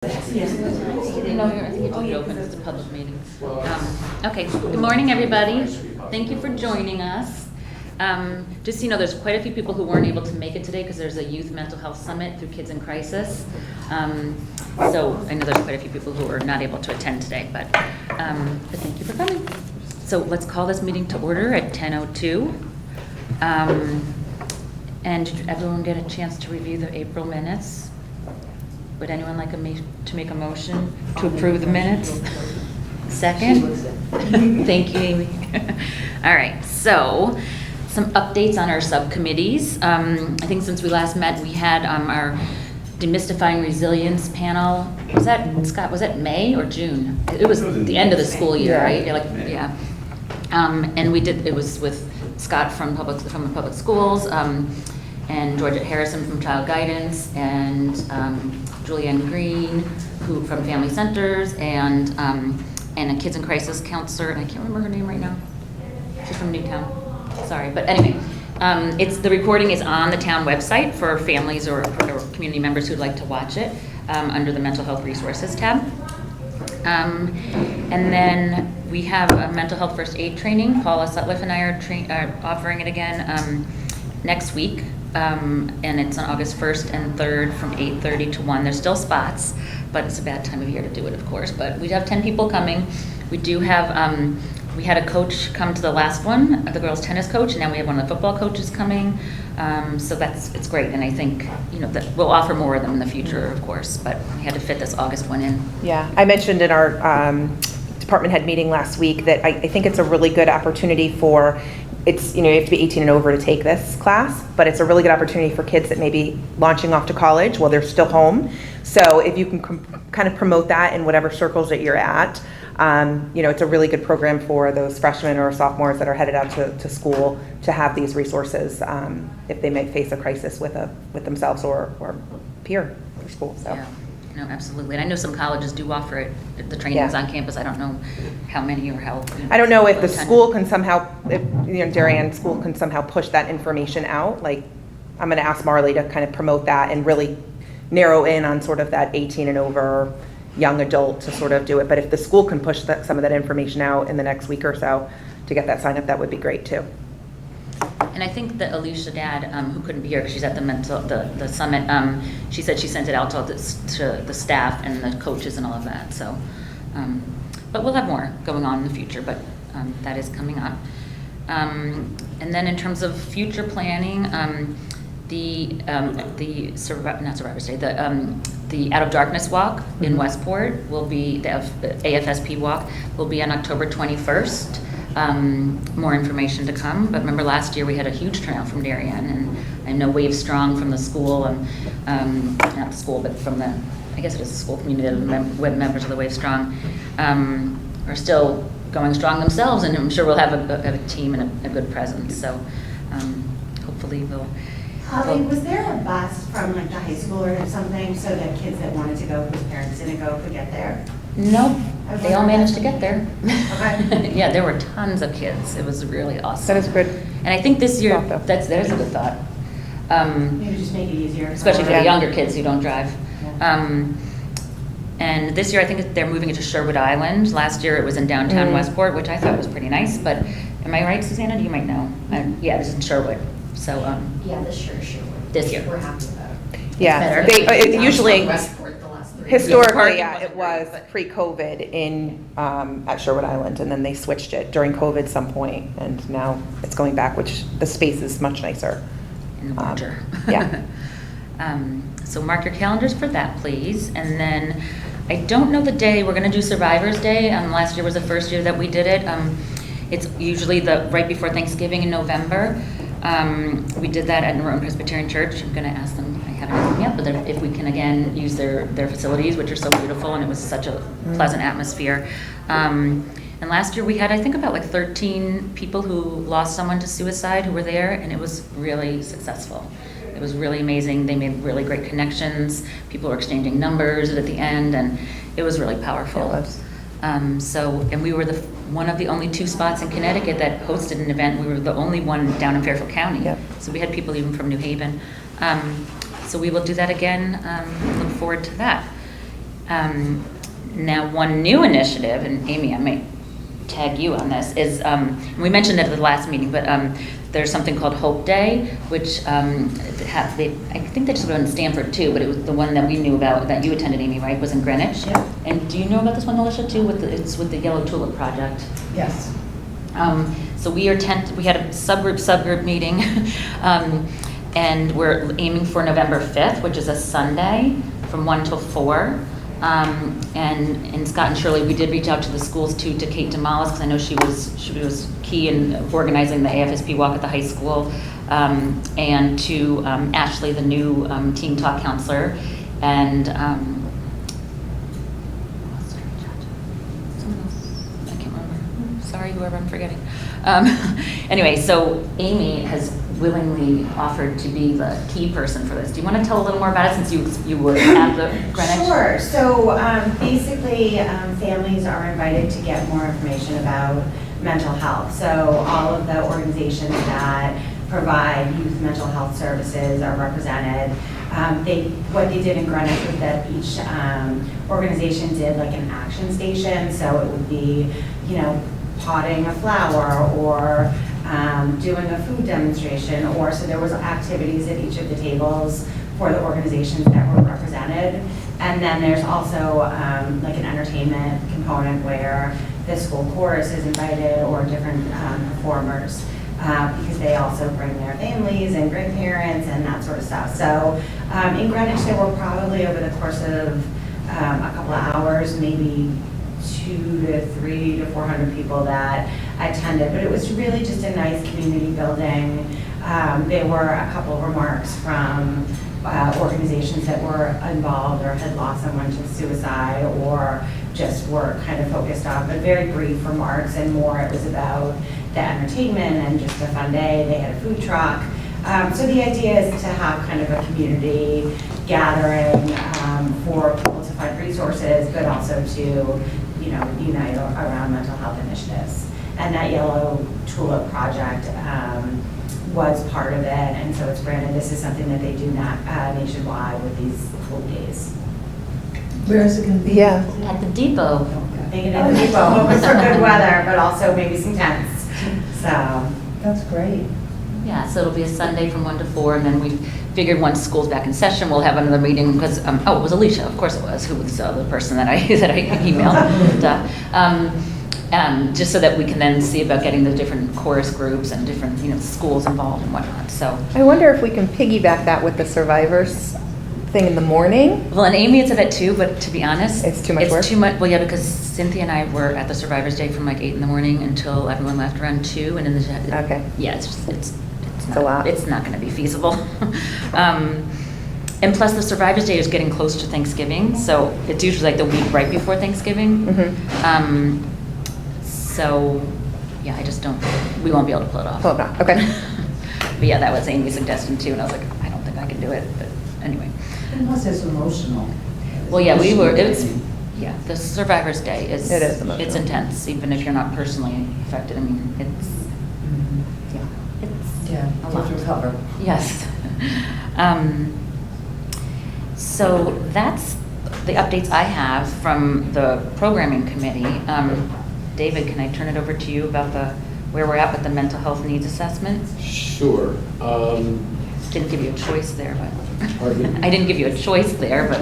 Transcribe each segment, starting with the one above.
No, I think you have to open, it's a public meeting. Okay, good morning, everybody. Thank you for joining us. Just so you know, there's quite a few people who weren't able to make it today because there's a Youth Mental Health Summit through Kids in Crisis. So I know there's quite a few people who are not able to attend today, but thank you for coming. So let's call this meeting to order at 10:02. And did everyone get a chance to review the April minutes? Would anyone like to make a motion to approve the minutes? Second? Thank you, Amy. All right, so some updates on our subcommittees. I think since we last met, we had our Demystifying Resilience panel. Was that, Scott, was that May or June? It was the end of the school year, right? Yeah. And we did, it was with Scott from the public schools, and Georgette Harrison from Child Guidance, and Julianne Green, who from Family Centers, and a Kids in Crisis counselor, and I can't remember her name right now. She's from Newtown. Sorry, but anyway, the recording is on the town website for families or community members who'd like to watch it under the Mental Health Resources tab. And then we have a mental health first aid training. Paula Sutliff and I are offering it again next week. And it's on August 1st and 3rd from 8:30 to 1. There's still spots, but it's a bad time of year to do it, of course. But we have 10 people coming. We do have, we had a coach come to the last one, the girls' tennis coach, and now we have one of the football coaches coming. So it's great, and I think, that we'll offer more of them in the future, of course, but we had to fit this August one in. Yeah, I mentioned in our department head meeting last week that I think it's a really good opportunity for, you have to be 18 and over to take this class, but it's a really good opportunity for kids that may be launching off to college while they're still home. So if you can kind of promote that in whatever circles that you're at, it's a really good program for those freshmen or sophomores that are headed out to school to have these resources if they may face a crisis with themselves or peer or school. So. Yeah. No, absolutely. And I know some colleges do offer it, the trainings on campus. I don't know how many or how. I don't know if the school can somehow, Darien School can somehow push that information out. Like, I'm going to ask Marley to kind of promote that and really narrow in on sort of that 18 and over young adult to sort of do it. But if the school can push some of that information out in the next week or so to get that sign up, that would be great too. And I think that Alicia Dad, who couldn't be here because she's at the summit, she said she sent it out to the staff and the coaches and all of that. So, but we'll have more going on in the future, but that is coming up. And then in terms of future planning, the Out of Darkness walk in Westport will be, the AFSP walk will be on October 21st. More information to come, but remember last year we had a huge turnout from Darien, and I know Wave Strong from the school, not the school, but from the, I guess it is the school community, members of the Wave Strong are still going strong themselves, and I'm sure we'll have a team and a good presence, so hopefully we'll... Holly, was there a bus from like the high school or something so that kids that wanted to go whose parents didn't go could get there? Nope, they all managed to get there. Okay. Yeah, there were tons of kids. It was really awesome. That is good. And I think this year, there's a good thought. Maybe just make it easier. Especially for the younger kids who don't drive. Yeah. And this year I think they're moving it to Sherwood Island. Last year it was in downtown Westport, which I thought was pretty nice, but am I right, Susanna? You might know. Yeah, this is in Sherwood. So yeah, this year Sherwood. This year. We're happy about it. Yeah, better. usually... Westport the last 3 years. Historically, Yeah, it was pre-COVID at Sherwood Island, and then they switched it during COVID some point, and now it's going back, which the space is much nicer. In the winter. Yeah. So mark your calendars for that, please. And then I don't know the day. We're going to do Survivors Day. Last year was the first year that we did it. It's usually right before Thanksgiving in November. We did that at Norotan Presbyterian Church. I'm going to ask them, I haven't asked them yet, but if we can again use their facilities, which are so beautiful, and it was such a pleasant atmosphere. And last year we had, I think, about like 13 people who lost someone to suicide who were there, and it was really successful. It was really amazing. They made really great connections. People were exchanging numbers at the end, and it was really powerful. It was. And we were one of the only 2 spots in Connecticut that hosted an event. We were the only one down in Fairfield County. Yep. So we had people even from New Haven. So we will do that again. Look forward to that. Now, one new initiative, and Amy, I might tag you on this, is, we mentioned it at the last meeting, but there's something called Hope Day, which I think they just go in Stanford too, but it was the one that we knew about, that you attended, Amy, right, was in Greenwich? Yeah. And do you know about this one, Alicia, too? It's with the Yellow Tulip Project. Yes. So we had a subgroup meeting, and we're aiming for November 5th, which is a Sunday, from 1 till 4. And Scott and Shirley, we did reach out to the schools too, to Kate DeMalas, because I know she was key in organizing the AFSP walk at the high school, and to Ashley, the new teen talk counselor, and someone else, I can't remember. Sorry, whoever I'm forgetting. Anyway, so Amy has willingly offered to be the key person for this. Do you want to tell a little more about it, since you were at the Greenwich? Sure. So basically, families are invited to get more information about mental health. So all of the organizations that provide youth mental health services are represented. What they did in Greenwich was that each organization did like an action station. So it would be, potting a flower, or doing a food demonstration, or so there was activities at each of the tables for the organizations that were represented. And then there's also like an entertainment component where the school chorus is invited, or different performers, because they also bring their families and grandparents and that sort of stuff. So in Greenwich, there were probably, over the course of a couple of hours, maybe 200 to 300 to 400 people that attended, but it was really just a nice community building. There were a couple of remarks from organizations that were involved or had lost someone to suicide, or just were kind of focused on, but very brief remarks, and more it was about the entertainment and just a fun day. They had a food truck. So the idea is to have kind of a community gathering for people to find resources, but also to unite around mental health initiatives. And that Yellow Tulip Project was part of it, and so it's branded. This is something that they do nationwide with these Hope Days. Where is it going to be? Yeah. At the depot. Thinking in the depot, hoping for good weather, but also maybe some tents. So That's great. Yeah, so it'll be a Sunday from 1 to 4, and then we figured once school's back in session, we'll have another meeting, because, it was Alicia, of course it was, who was the person that I emailed. Just so that we can then see about getting the different chorus groups and different, schools involved and whatnot, so. I wonder if we can piggyback that with the survivors thing in the morning. Well, and Amy is at it too, but to be honest. It's too much work? It's too much, well, yeah, because Cynthia and I were at the Survivors Day from like 8 in the morning until everyone left around 2, and in the. Okay. Yeah, it's a lot. It's not gonna be feasible. And plus, the Survivors Day is getting close to Thanksgiving, so it's usually like the week right before Thanksgiving. Mhm. So, yeah, we won't be able to pull it off. Pull it off, okay. But yeah, that was Amy's suggestion too, and I was like, I don't think I can do it, but anyway. And plus it's emotional. Well, yeah, It's yeah, the Survivors Day is. It is emotional. It's intense, even if you're not personally affected. I mean, it's, yeah, it's Yeah, a you lot. have to recover. Yes. So that's the updates I have from the programming committee. David, can I turn it over to you about where we're at with the mental health needs assessment? Sure. Didn't give you a choice there, but. Pardon? I didn't give you a choice there, but.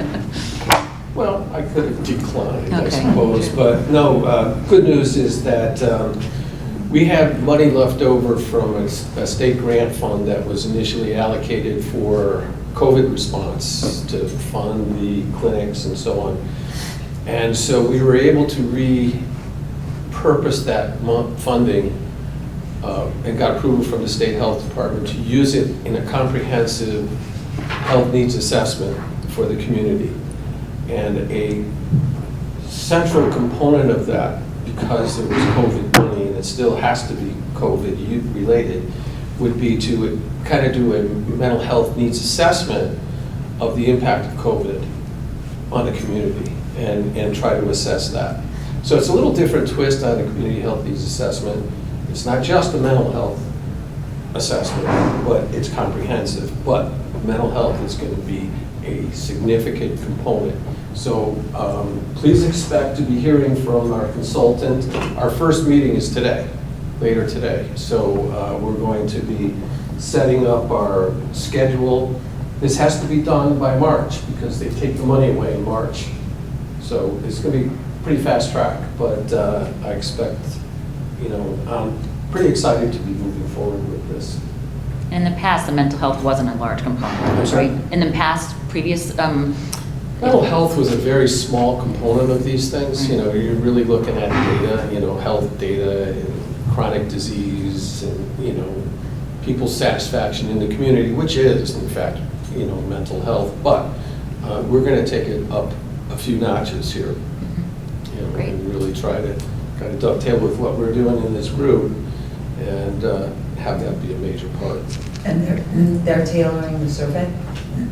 Well, I could have declined, I Okay. suppose, but no, good news is that we have money left over from a state grant fund that was initially allocated for COVID response to fund the clinics and so on. And so we were able to repurpose that funding and got approval from the state health department to use it in a comprehensive health needs assessment for the community. And a central component of that, because it was COVID money and it still has to be COVID related, would be to kind of do a mental health needs assessment of the impact of COVID on the community and try to assess that. So it's a little different twist on the community health needs assessment. It's not just a mental health assessment, but it's comprehensive. But mental health is going to be a significant component So please expect to be hearing from our consultant. Our first meeting is today, later today. So we're going to be setting up our schedule. This has to be done by March because they take the money away in March. So it's going to be pretty fast track, but I expect, I'm pretty excited to be moving forward with this. In the past, the mental health wasn't a large component, I'm sorry? right? In the past, previous, Mental health was a very small component of these things. You're really looking at data, health data, and chronic disease, and, people's satisfaction in the community, which is, in fact, mental health. But we're going to take it up a few notches here. Great. And really try to kind of dovetail with what we're doing in this group and have that be a major part. And they're tailoring the survey?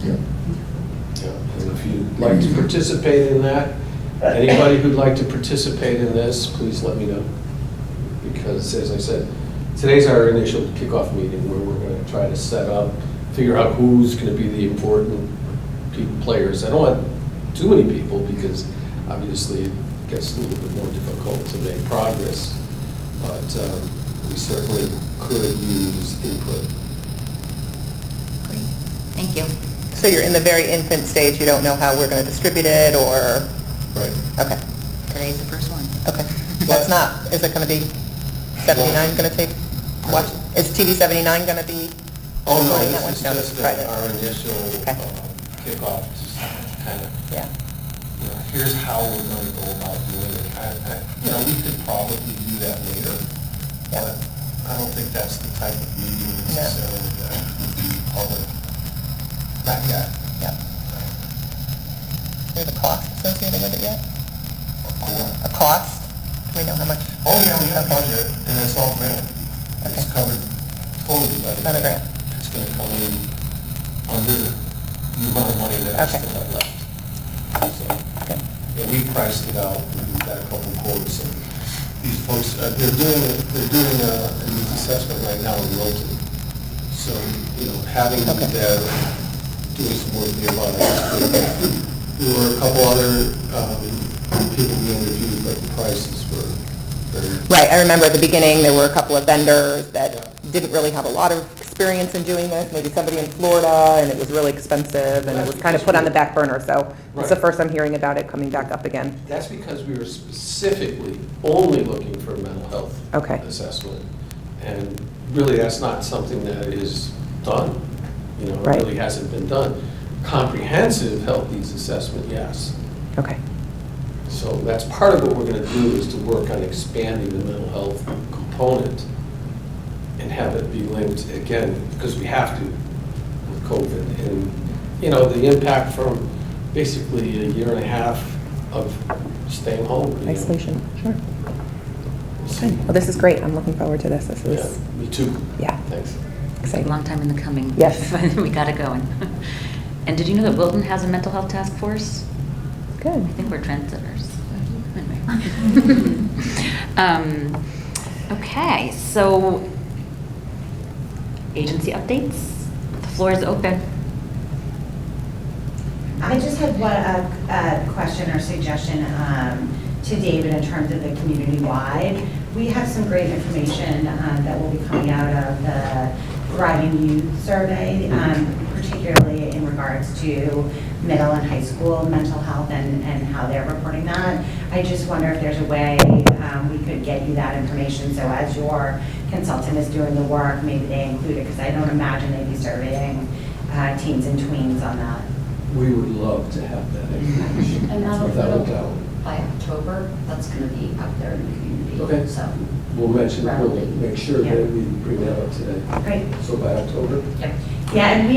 Yeah, and if you'd like to participate in that, anybody who'd like to participate in this, please let me know. Because, as I said, today's our initial kickoff meeting where we're going to try to set up, figure out who's going to be the important players. I don't want too many people because obviously it gets a little bit more difficult to make progress, but we certainly could use input. thank you. So you're in the very infant stage, you don't know how we're going to distribute it, or? Right. Okay, Today's the first one. okay. That's not, is it going to be 79 going to take, what, is TV 79 going to be? Oh, no, recording that one? this is No, just private. our initial Okay. kickoff, just kind of, Yeah, here's how we're going to go about doing it. We could probably do that later, Yeah. but I don't think that's the type of meeting necessarily that would be public. Not yet. yeah. There's a cost associated with it yet? A cost? Do we know how much? Oh, yeah, we have Okay. budget, and it's all grant. It's Okay. covered totally by the By the grant. It's going to come in under the amount of money that I Okay. still have left. So, Okay. yeah, we priced it out, we've got a couple quotes, and these folks, they're doing a needs assessment right now in Wilton. So, having them Okay. there, doing some work nearby. There were a couple other people we interviewed, but the prices were very. Right, I remember at the beginning, there were a couple of vendors Yeah. that didn't really have a lot of experience in doing this, maybe somebody in Florida, and it was really expensive, and it was kind of put on the back burner, so it's the Right. first I'm hearing about it coming back up again. That's because we were specifically only looking for a mental health Okay. assessment. And really, that's not something that is done. It Right. really hasn't been done. Comprehensive health needs assessment, yes. Okay, So that's part of what we're going to do is to work on expanding the mental health component and have it be linked again, because we have to with COVID. And, the impact from basically a year and a half of staying home. isolation, sure. We'll see. Good. Well, this is great, I'm looking forward to this, this Yeah, is me too. Yeah. Thanks. A exciting. long time in the coming. Yes. We got it going. And did you know that Wilton has a mental health task force? Good. I think we're trendsetters. Anyway. Okay, so agency updates. The floor is open. I just had a question or suggestion to David in terms of the community-wide. We have some great information that will be coming out of the Thriving Youth Survey, particularly in regards to middle and high school mental health and how they're reporting that. I just wonder if there's a way we could get you that information, so as your consultant is doing the work, maybe they include it, because I don't imagine they'd be surveying teens and tweens on that. We would love to have that information, And that'll, without a doubt. by October, that's going to be out there in the community. Okay. So, We'll Rapidly. make sure Yeah. that we bring that up today. Great. So by October? Yep. Yeah, and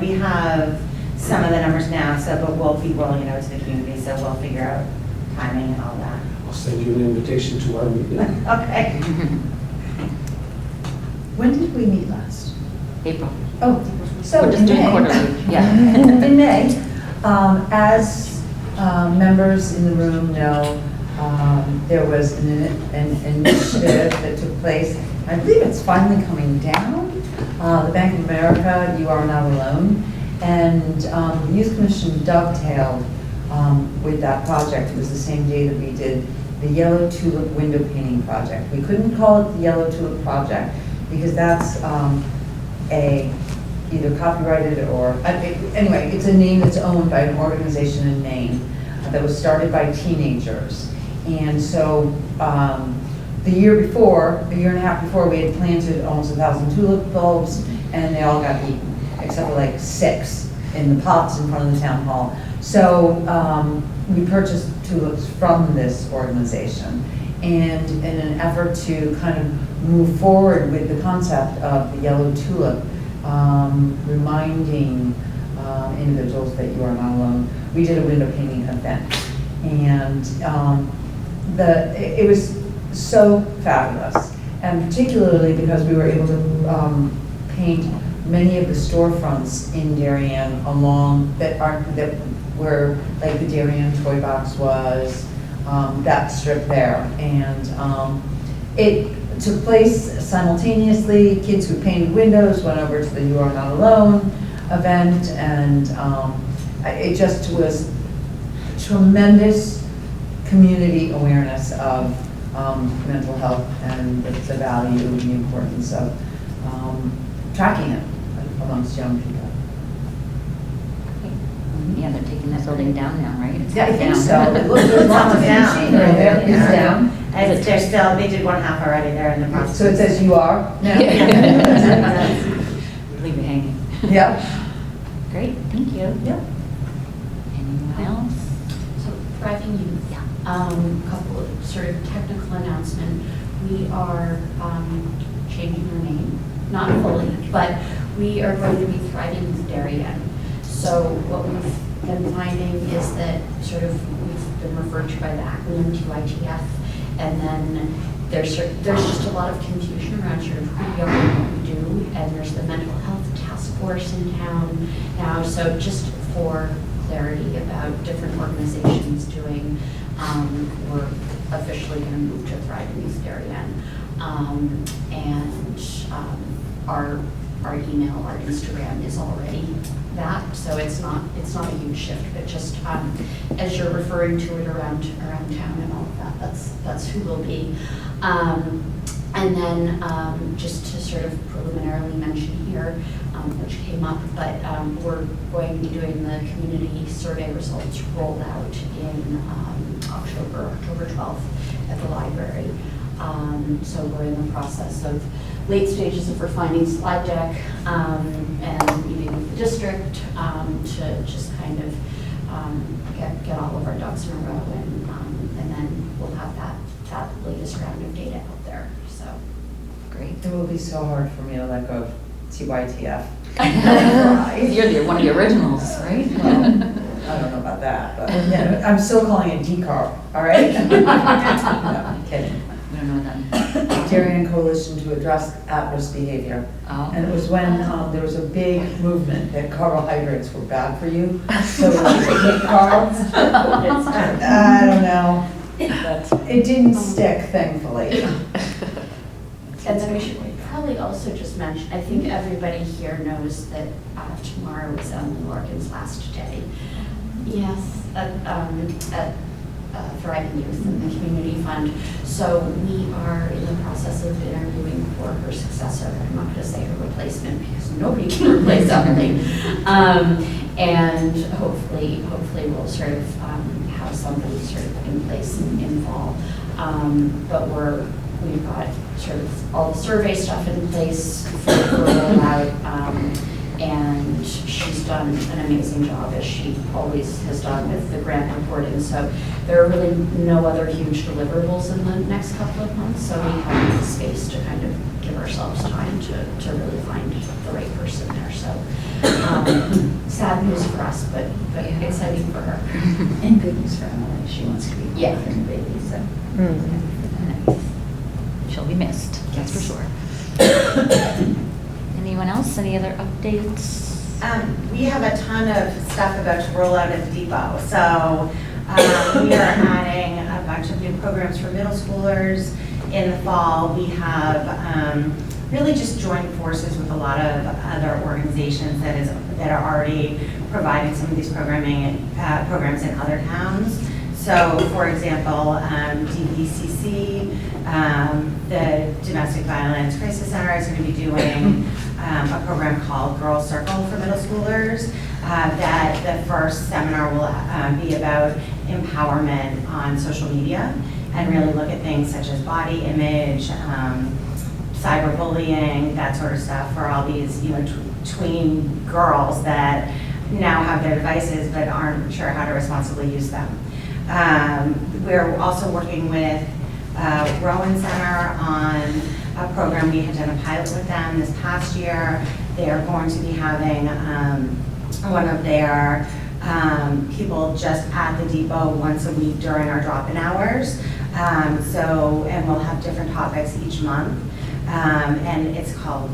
we have some of the numbers now, but we'll be rolling it out to the community, so we'll figure out timing and all that. I'll send you an invitation to our meeting. Okay. When did we meet last? April. Oh, so We're just in doing May. quarterly, yeah. In May, as members in the room know, there was an initiative that took place. I believe it's finally coming down. The Bank of America, You Are Not Alone. And the Youth Commission dovetailed with that project. It was the same day that we did the Yellow Tulip Window Painting Project. We couldn't call it the Yellow Tulip Project because that's either copyrighted or, anyway, it's a name that's owned by an organization in Maine that was started by teenagers. And so a year and a half before, we had planted almost 1,000 tulip bulbs, and they all got eaten, except for like 6 in the pots in front of the town hall. So we purchased tulips from this organization, and in an effort to kind of move forward with the concept of the yellow tulip, reminding individuals that you are not alone, we did a window painting event. And it was so fabulous, and particularly because we were able to paint many of the storefronts in Darien along that where like the Darien Toy Box was, that strip there, and it took place simultaneously. Kids who painted windows went over to the You Are Not Alone event, and it just was tremendous community awareness of mental health and the value and the importance of tracking it amongst young people. Yeah, they're taking that building down now, right? It's Yeah, I think down. so. It looks there's lots of machinery there. It's down. And they're still, they did one half already, they're in the process. So it says you are now? Leave it hanging. Yeah. Great, thank you. Yeah. Anyone else? So Thriving Youth, couple of sort of technical announcement. We are changing our name, not fully, but we are going to be Thriving Youth Darien. So what we've been finding is that sort of we've been referred to by the acronym TYTF, and then there's just a lot of confusion around sort of who we are and what we do, and there's the mental health task force in town now. So just for clarity about different organizations doing, we're officially going to move to Thriving Youth Darien, and our email, our Instagram is already that, so it's not a huge shift, but just as you're referring to it around town and all of that, that's who we'll be. And then just to sort of preliminarily mention here, which came up, but we're going to be doing the community survey results rolled out in October 12th at the library. So we're in the process of late stages of refining slide deck and meeting with the district to just kind of get all of our ducks in a row, and then we'll have that latest round of data out there. So Great. It will be so hard for me to let go of TYTF. You're one of the originals, right? Well, I don't know about that, but yeah, I'm still calling it DCARP, all right? No, I'm kidding. We don't know what that means. Darien Coalition to Address At-Risk Behavior. Oh. And it was when there was a big movement that carbohydrates were bad for you. So it was eat carbs. I don't know. It didn't stick, thankfully. And then we should probably also just mention, I think everybody here knows that tomorrow is Emily Morgan's last day. Yes, at Thriving Youth and the Community Fund. So we are in the process of interviewing for her successor. I'm not going to say her replacement because nobody can replace Emily. And hopefully we'll sort of have somebody sort of in place in fall. But we've got sort of all the survey stuff in place for rollout, and she's done an amazing job, as she always has done with the grant reporting. So there are really no other huge deliverables in the next couple of months, so we have the space to kind of give ourselves time to really find the right person there. So sad news for us, but exciting for her. And good news for Emily, she wants to be Yeah. with the baby, so. Nice. She'll be missed, that's for sure. Anyone else? Any other updates? We have a ton of stuff about to roll out at the depot. So we are adding a bunch of new programs for middle schoolers in the fall. We have really just joined forces with a lot of other organizations that are already providing some of these programs in other towns. So, for example, DVCC, the Domestic Violence Crisis Center is going to be doing a program called Girl Circle for middle schoolers. That the first seminar will be about empowerment on social media and really look at things such as body image, cyberbullying, that sort of stuff for all these, tween girls that now have their devices but aren't sure how to responsibly use them. We're also working with Rowan Center on a program. We had done a pilot with them this past year. They are going to be having one of their people just at the depot once a week during our drop-in hours. And we'll have different topics each month. And it's called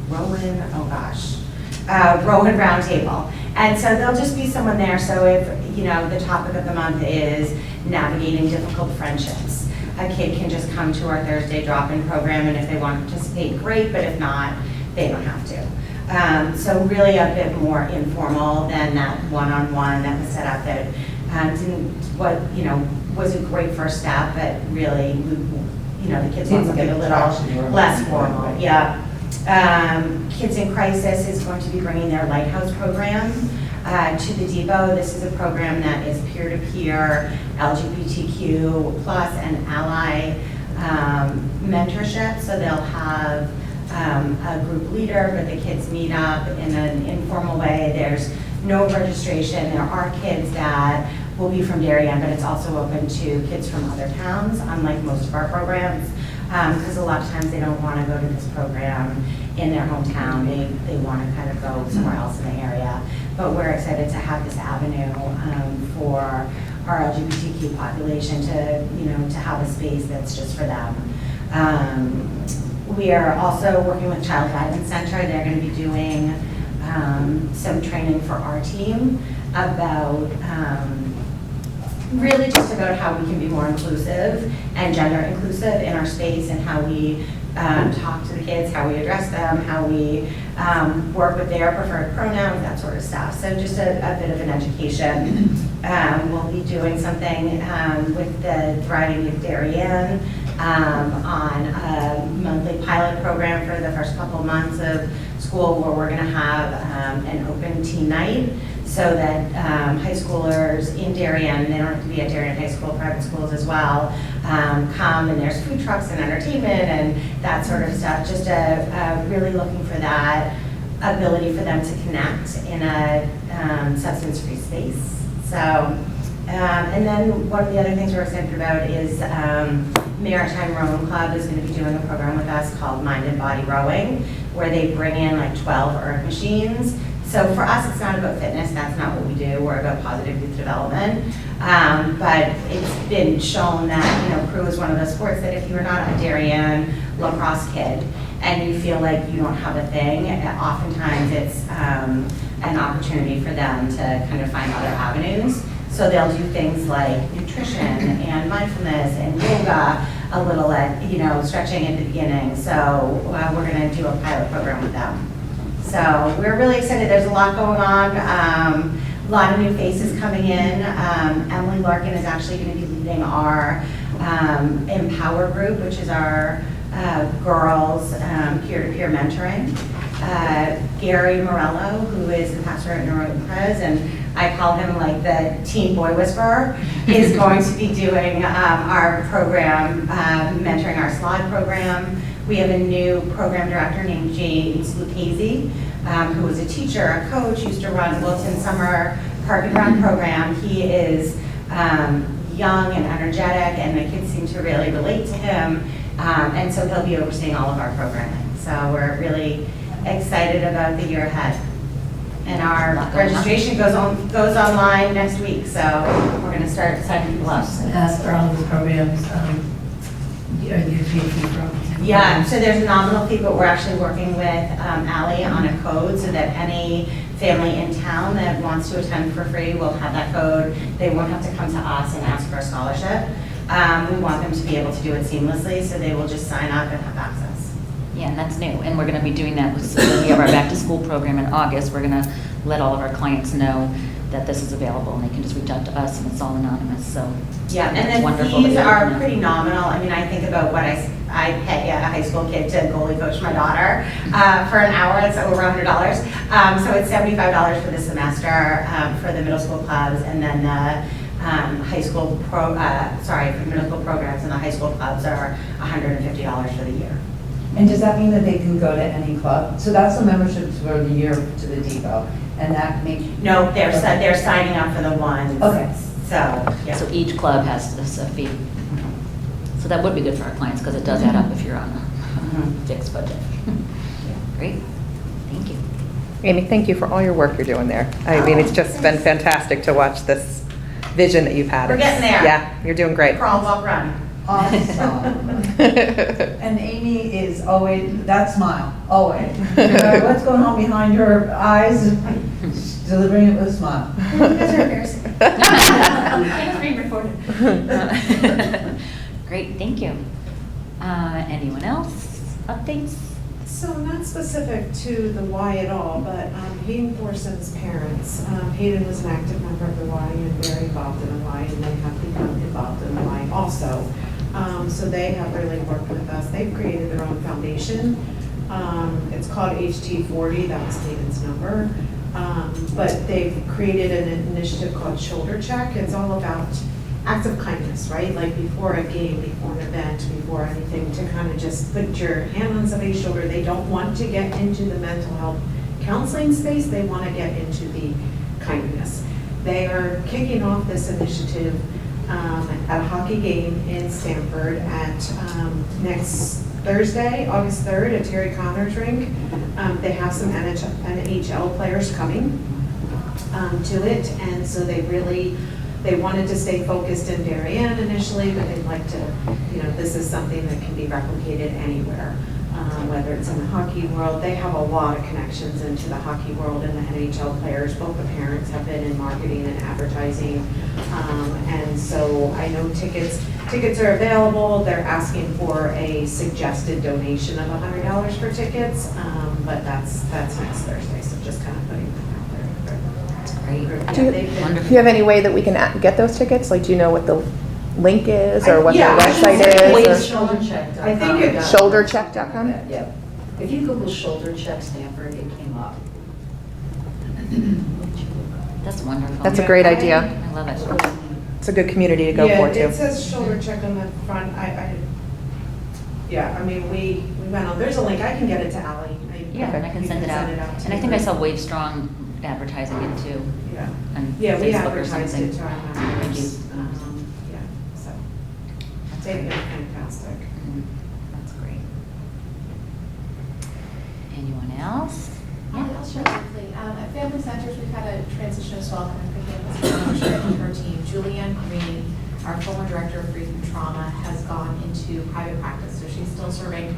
Rowan Roundtable. And so there'll just be someone there. So if, the topic of the month is navigating difficult friendships, a kid can just come to our Thursday drop-in program, and if they want to participate, great, but if not, they don't have to. So really a bit more informal than that one-on-one that was set up that was a great first step, but really, the kids want something a little less formal. Yeah. Kids in Crisis is going to be bringing their Lighthouse program to the depot. This is a program that is peer-to-peer, LGBTQ plus and ally mentorship. So they'll have a group leader, but the kids meet up in an informal way. There's no registration. There are kids that will be from Darien, but it's also open to kids from other towns, unlike most of our programs, because a lot of times they don't want to go to this program in their hometown. They want to kind of go somewhere else in the area. But we're excited to have this avenue for our LGBTQ population to have a space that's just for them. We are also working with Child Guidance Center. They're going to be doing some training for our team about really just about how we can be more inclusive and gender inclusive in our space, and how we talk to the kids, how we address them, how we work with their preferred pronouns, that sort of stuff. So just a bit of an education. We'll be doing something with the Thriving Youth Darien on a monthly pilot program for the first couple months of school, where we're going to have an open teen night, so that high schoolers in Darien, they don't have to be at Darien High School, private schools as well, come, and there's food trucks and entertainment and that sort of stuff. Just really looking for that ability for them to connect in a substance-free space. So, and then one of the other things we're excited about is Maritime Rowing Club is going to be doing a program with us called Mind and Body Rowing, where they bring in like 12 erg machines. So for us, it's not about fitness. That's not what we do. We're about positive youth development. But it's been shown that, crew is one of those sports that if you're not a Darien lacrosse kid and you feel like you don't have a thing, oftentimes it's an opportunity for them to kind of find other avenues. So they'll do things like nutrition and mindfulness and yoga, a little stretching at the beginning. So we're going to do a pilot program with them. So we're really excited. There's a lot going on. A lot of new faces coming in. Emily Larkin is actually going to be leading our Empower group, which is our girls peer-to-peer mentoring. Gary Morello, who is the pastor at Norotan Pres, and I call him like the teen boy whisperer, is going to be doing our program, mentoring our SLOD program. We have a new program director named James Lucchese, who was a teacher, a coach, used to run Wilton Summer Park and Run program. He is young and energetic, and the kids seem to really relate to him, and so he'll be overseeing all of our programming. So we're really excited about the year ahead. And our registration goes online next week, so we're going to start signing people up. As for all these programs, are you paying for? Yeah, so there's a nominal fee, but we're actually working with Ally on a code so that any family in town that wants to attend for free will have that code. They won't have to come to us and ask for a scholarship. We want them to be able to do it seamlessly, so they will just sign up and have access. Yeah, and that's new, and we're gonna be doing that, so when we have our back-to-school program in August, we're gonna let all of our clients know that this is available, and they can just reach out to us, and it's all anonymous, so. Yeah, it's and the wonderful that fees we are can- pretty nominal. I mean, I think about what I pay a high school kid to goalie coach my daughter for an hour, it's over $100. So it's $75 for the semester for the middle school clubs, and then the high school for middle school programs and the high school clubs are $150 for the year. And does that mean that they can go to any club? So that's the membership for the year to the Depot, and that makes. No, they're signing up for the one. Okay. So, yeah. So each club has this fee. So that would be good for our clients, because it does add up if you're on a fixed budget. Great, thank you. Amy, thank you for all your work you're doing there. I mean, it's just been fantastic to watch this vision that you've had. We're getting there. Yeah, you're doing great. Crawl, walk, run. Awesome. And Amy is always, that smile, always. No matter what's going on behind her eyes, she's delivering it with a smile. You guys are embarrassing. It's being recorded. Great, thank you. Anyone else? Updates? So not specific to the Y at all, but Hayden Thorson's parents, Hayden was an active member of the Y and very involved in the Y, and they have become involved in the Y also. So they have really worked with us. They've created their own foundation. It's called HT40, that was Hayden's number. But they've created an initiative called Shoulder Check. It's all about acts of kindness, right? Like before a game, before an event, before anything, to kind of just put your hand on somebody's shoulder. They don't want to get into the mental health counseling space. They want to get into the kindness. They are kicking off this initiative at a hockey game in Stamford at next Thursday, August 3rd, at Terry Connor's rink. They have some NHL players coming to it, and so they wanted to stay focused in Darien initially, but they'd like to, this is something that can be replicated anywhere, whether it's in the hockey world. They have a lot of connections into the hockey world and the NHL players. Both the parents have been in marketing and advertising. And so I know tickets are available. They're asking for a suggested donation of $100 for tickets, but that's next Thursday, so just kind of putting that out there. Great. Yeah, Do you- they've been- Wonderful. Do you have any way that we can get those tickets? Like, do you know what the link is or what Yeah, their I website should- is? Shouldercheck.com. I think it- Shouldercheck.com? Yeah. If you Google shoulder check Stanford, it came up. That's wonderful. That's a great idea. I love it. It's a good community to go for Yeah, too. it says shoulder check on the front. Yeah, I mean, we went on, there's a link, I can get it to Ally. Yeah, and I can You send it out. to And I think I her. saw Wave Strong advertising it too. Yeah, On yeah, we Facebook or advertised something. it to our Thank you. members. Yeah, so, they've been fantastic. Mhm. That's great. Anyone else? I'll share quickly. At Family Centers, we've had a transition as well coming from Family Centers to her team. Julianne Green, our former director of grief and trauma, has gone into private practice. So she's still serving,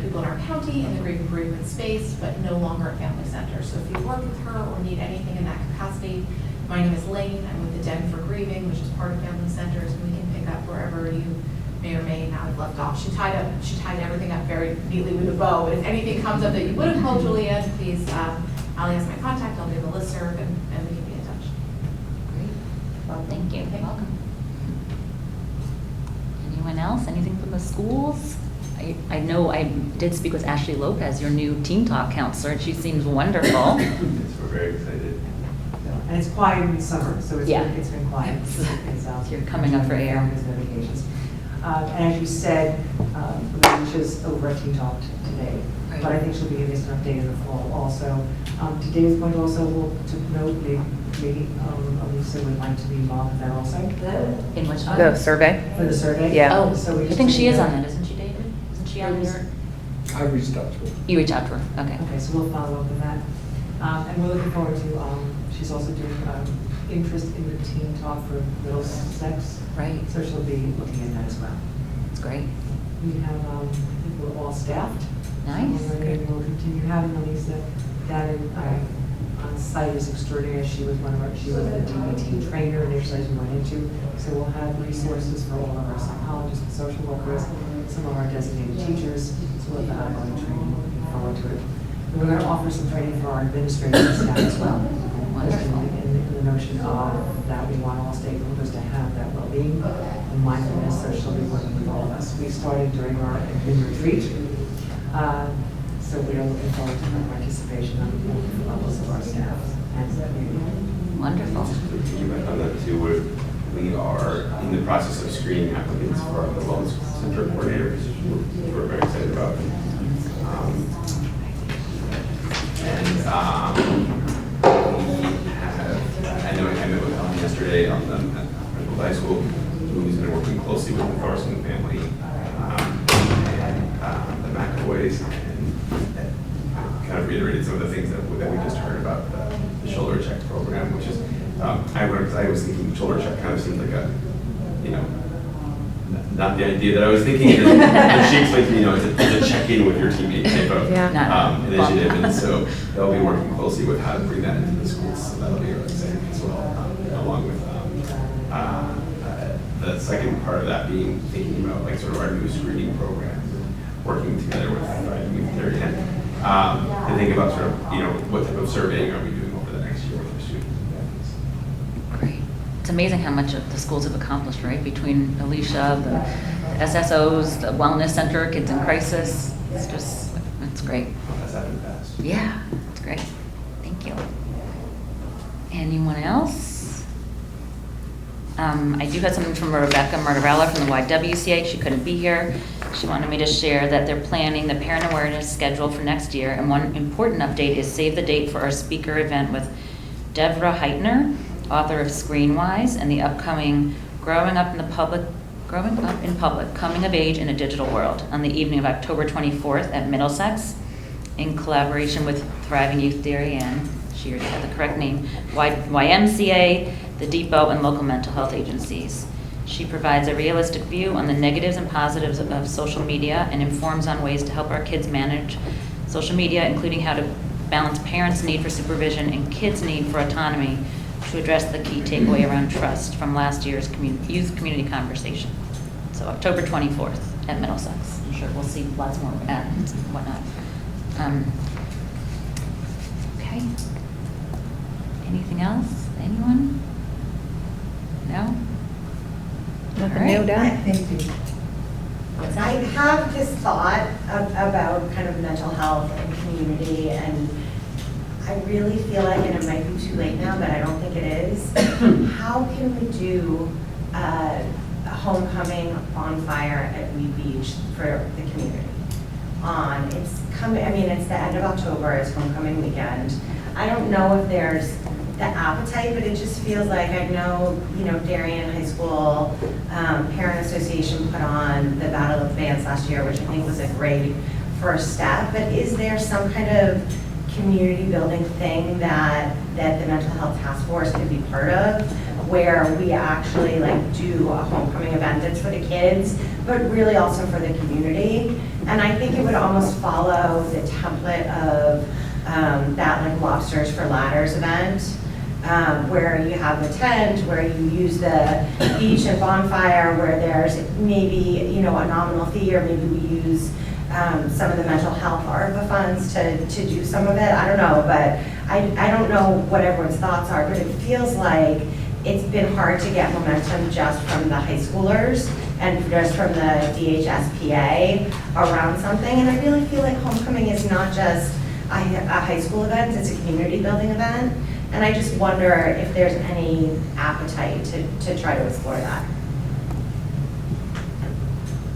people in our county in the grief and bereavement space, but no longer at Family Center. So if you work with her or need anything in that capacity, my name is Lane. I'm with the Den for Grieving, which is part of Family Centers, and we can pick up wherever you may or may not have left off. She tied everything up very neatly with a bow. If anything comes up that you would have called Julianne, please, Ali has my contact, I'll give a listserv, and we can be in touch. Great. Well, thank you. You're welcome. Anyone else? Anything from the schools? I know I did speak with Ashley Lopez, your new Teen Talk counselor, and she seems wonderful. Yes, we're very excited. And it's quiet in summer, so Yeah. it's been quiet. Yes. You're coming up for air. Families' notifications. And as you said, Alicia's over at Teen Talk today, Right. but I think she'll be giving us an update in the fall also. Today is going to also, to note, maybe Alicia would like to be involved in that also. In which The survey? For the survey. Yeah. Oh, So we I just think she need is to- on that, isn't she, David? Isn't she on your? I reached out to her. You reach out to her, okay. Okay, so we'll follow up on that. And we're looking forward to, she's also doing interest in the Teen Talk for middle sex. Right, So she'll be looking at that as well. that's great. We have, I think we're all staffed. Nice. So we'll continue having Elisa, that and on site is extraordinary. She was a DBT trainer and exercise we went into. So we'll have resources for all of our psychologists and social workers, some of our designated teachers, so we'll have ongoing training. Looking forward to it. And we're going to offer some training for our administrative staff as well. Wonderful. In the notion of that we want all stakeholders to have that well-being and mindfulness, so she'll be working with all of us. We started during our admin retreat, so we are looking forward to her participation on the levels of our staff and the community. Wonderful. You might on that too, where we are in the process of screening applicants for the Wellness Center coordinator position, which we're very excited about. I know I met with Ellen yesterday on the at high school, who's been working closely with the Thorson family and the McAvoys, and kind of reiterated some of the things that we just heard about the shoulder check program, which is I was thinking shoulder check kind of seemed like a, you know, not the idea that I was thinking. And she explained to me, you know, it's a check-in with your teammate type of initiative, and so they'll be working closely with how to bring that into the schools. So that'll be really exciting as well, along with the second part of that being thinking about like sort of our new screening program, working together with Youth Darien, to think about sort of, you know, what type of surveying are we doing over the next year with our students. Great. It's amazing how much the schools have accomplished, right? Between Alicia, the SSOs, the Wellness Center, Kids in Crisis. It's great. That's happened fast. Yeah, it's great. Thank you. Anyone else? I do have something from Rebecca Martorella from the YWCA. She couldn't be here. She wanted me to share that they're planning the parent awareness schedule for next year. And one important update is save the date for our speaker event with Devra Heitner, author of Screenwise, and the upcoming Growing Up in Public, Coming of Age in a Digital World on the evening of October 24th at Middlesex, in collaboration with Thriving Youth Darien. She already had the correct name, YMCA, the Depot, and local mental health agencies. She provides a realistic view on the negatives and positives of social media and informs on ways to help our kids manage social media, including how to balance parents' need for supervision and kids' need for autonomy to address the key takeaway around trust from last year's youth community conversation. So October 24th at Middlesex. I'm sure we'll see lots more ads and whatnot. Okay. Anything else? Anyone? No? Nothing new, Dan? I have this thought about kind of mental health and community, and I really feel like, and it might be too late now, but I don't think it is, how can we do a homecoming bonfire at Weed Beach for the community? It's coming, I mean, it's the end of October, it's homecoming weekend. I don't know if there's the appetite, but it just feels like, I know, you know, Darien High School Parent Association put on the Battle of the Bands last year, which I think was a great first step, but is there some kind of community building thing that the Mental Health Task Force could be part of, where we actually like do a homecoming event that's for the kids, but really also for the community? And I think it would almost follow the template of that like Lobsters for Ladders event, where you have the tent, where you use the beach and bonfire, where there's maybe, you know, a nominal fee, or maybe we use some of the mental health ARPA funds to do some of it. I don't know, but I don't know what everyone's thoughts are, but it feels like it's been hard to get momentum just from the high schoolers and just from the DHSPA around something. And I really feel like homecoming is not just a high school event, it's a community building event. And I just wonder if there's any appetite to try to explore that.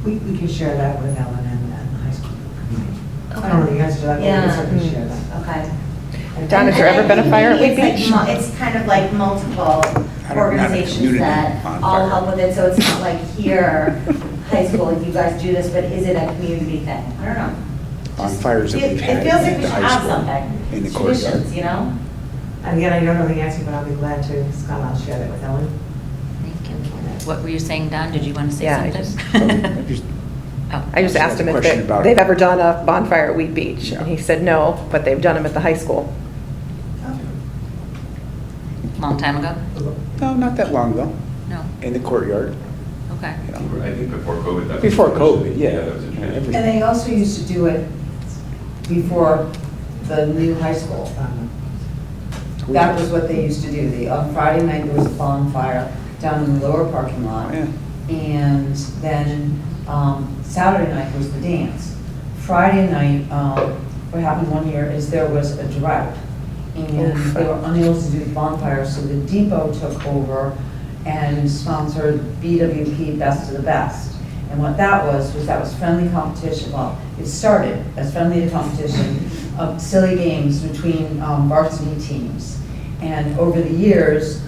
We can share that with Ellen and the high school community. I Okay. don't know the answer to that, but we can certainly share that. Okay. Don, has there ever been a fire at Weed It's like Beach? It's kind of like multiple organizations community that bonfire. all help with it, so it's not like here, high school, you guys do this, but is it a community thing? I don't know. Bonfires that we've had It feels like at we the should high have school something. in the courtyard. Traditions, you know? And again, I don't know the answer, but I'll be glad to, Scott, I'll share that with Ellen. Thank you. What were you saying, Don? Did you want to say Yeah, I something? Oh. I just asked him if Question about- they've ever done a bonfire at Weed Beach, and he said no, but they've done them at the high school. Long time ago? No, not that long ago, No? in the courtyard, Okay. you know. I think before COVID. that was- Before COVID, yeah. That was a tradition. Every- And they also used to do it before the new high school. That was what they used to do. On Friday night, there was a bonfire down in the lower parking lot. Yeah. And then Saturday night was the dance. Friday night, what happened one year is there was a drought. And Oof. they were unable to do the bonfire, so the depot took over and sponsored BWP Best of the Best. And what that was friendly competition. Well, it started as friendly competition of silly games between varsity teams. And over the years,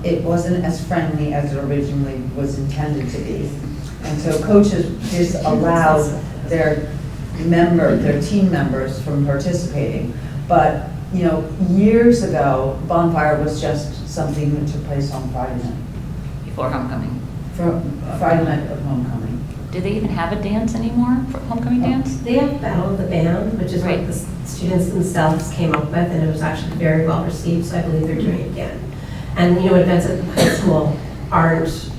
it wasn't as friendly as it originally was intended to be. And so coaches disallowed their team members from participating. But, you know, years ago, bonfire was just something that took place on Friday night, Before homecoming. for Friday night of homecoming. Do they even have a dance anymore for homecoming dance? They have Battle of the Band, which is Right. what the students themselves came up with, and it was actually very well received, so I believe they're doing it again. And, you know, events at the high school aren't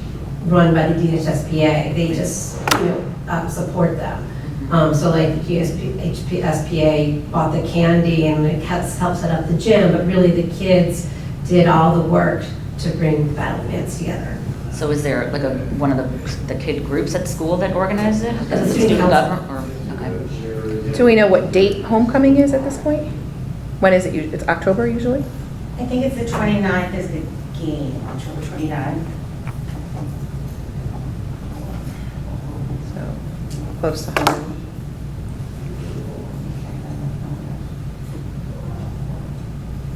run by the DHSPA, they just, you know, support them. So like the HPSPA bought the candy and it helped set up the gym, but really the kids did all the work to bring the Battle of the Bands together. So is there like one of the kid groups at school that organizes it? Is it Student student council. government or, okay. Do we know what date homecoming is at this point? When is it? It's October usually? I think it's the 29th is the game, October 29th. So, close to home.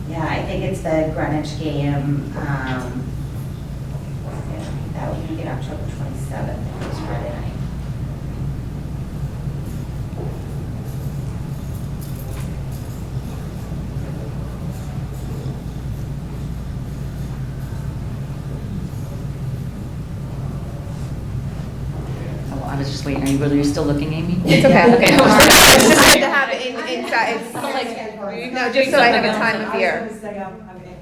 Yeah, I think it's the Greenwich game. That would be October 27th, it's Friday night. Oh, I was just waiting. Are you still looking, Amy? It's okay. Okay. It's just good to have it inside. No, just so I have a time of year.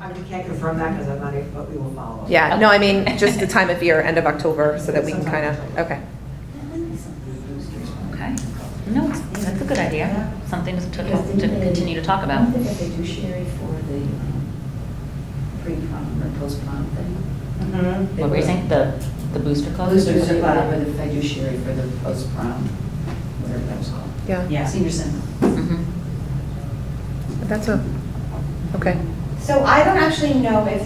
I can't confirm that because I'm not, but we will follow up. Yeah, no, I mean, just the time of year, end of October, so that we can kind of, okay. Okay. No, that's a good idea. Something to continue to talk I about. don't think I do Sherry for the pre-prom or post-prom thing. What were you saying? The booster club? Boosters Club, or if I do Sherry for the post-prom, whatever that was called. Yeah, Senior Center. Mhm. that's okay. So I don't actually know if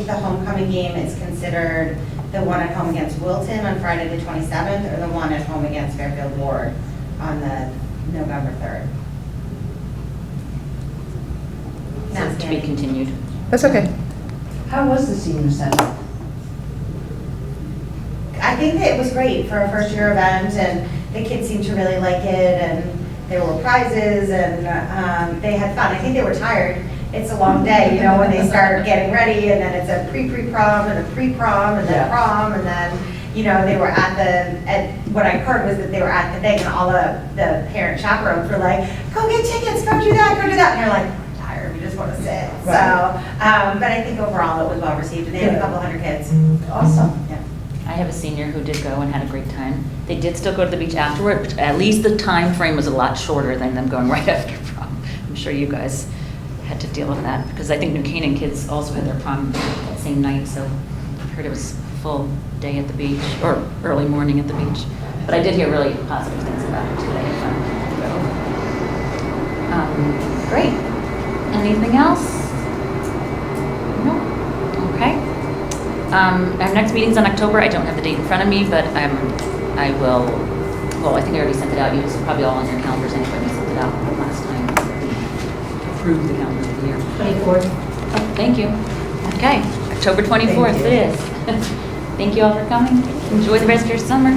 the homecoming game is considered the one at home against Wilton on Friday the 27th or the one at home against Fairfield Ward on the November 3rd. So to be continued. That's okay. How was the senior center? I think that it was great for a first year event and the kids seemed to really like it and there were prizes and they had fun. I think they were tired. It's a long day, you know, when they start getting ready and then it's a pre-prom and a pre-prom and then prom and then, you know, they were what I heard was that they were at the thing and all the parent chaperones were like, go get tickets, go do that. And you're like, I'm tired, we just want to sit. Right. So, but I think overall it was well received and they had a couple hundred kids. Awesome. Yeah. I have a senior who did go and had a great time. They did still go to the beach afterward, but at least the time frame was a lot shorter than them going right after prom. I'm sure you guys had to deal with that, because I think New Canaan kids also had their prom that same night, so I heard it was a full day at the beach, or early morning at the beach. But I did hear really positive things about it today. Great. Anything else? No? Okay. Our next meeting's in October. I don't have the date in front of me, but I will, well, I think I already sent it out. You just probably all on your calendars anyway. We sent it out last time. Approved the calendar for the year. 24th. Oh, thank you. Okay, October 24th it is. Thank you all for coming. Enjoy the rest of your summer.